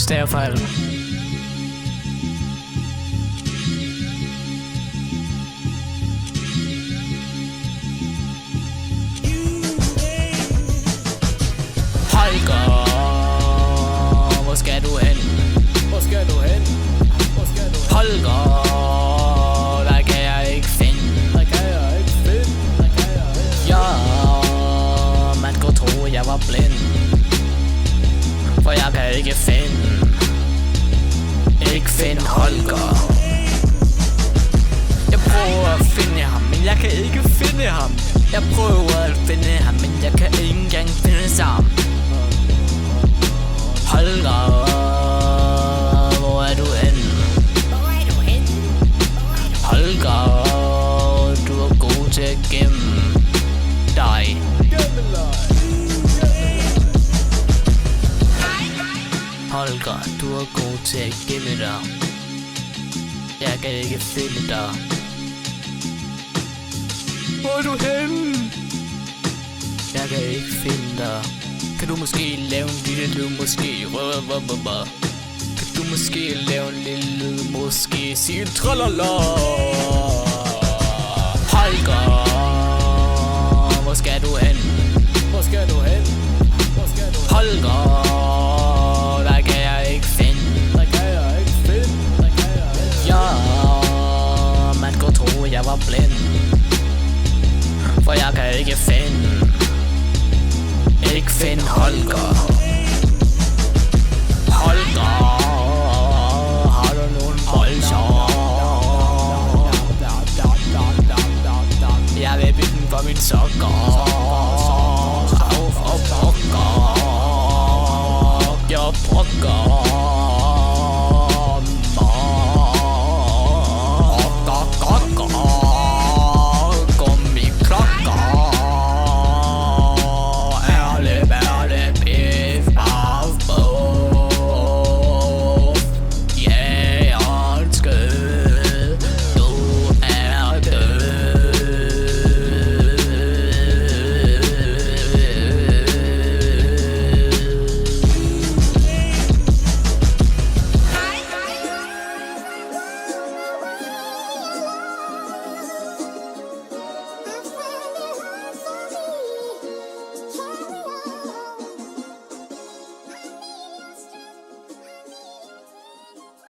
Stavefejl. Holger, hvor skal du hen? Hvor skal du hen? Hvor skal du hen? Holger, der kan jeg ikke finde. Der kan jeg ikke finde. Der kan jeg ikke. Ja, man skulle tro jeg var blind, for jeg kan ikke finde Holger. Jeg prøver at finde ham, men jeg kan ikke finde ham. Jeg prøver at finde ham, men jeg kan ikke engang finde sammen. Holger, hvor er du henne? Holger, du er god til at gemme dig. Holger, du er god til at gemme dig. Jeg kan ikke finde dig. Hvor er du henne? Jeg kan ikke finde dig. Kan du måske lave en lille lyd, måske? Kan du måske lave en lille lyd, måske? Sige tralala. Holger, hvor skal du hen? Hvor skal du hen? Hvor skal du hen? Holger, der kan jeg ikke finde. Der kan jeg ikke finde. Der kan jeg ikke. Ja, man skulle tro jeg var blind, for jeg kan ikke finde Holger. Holger, har du nogen bolcher? Jeg vil bytte den for min sokker. Jeg brokker.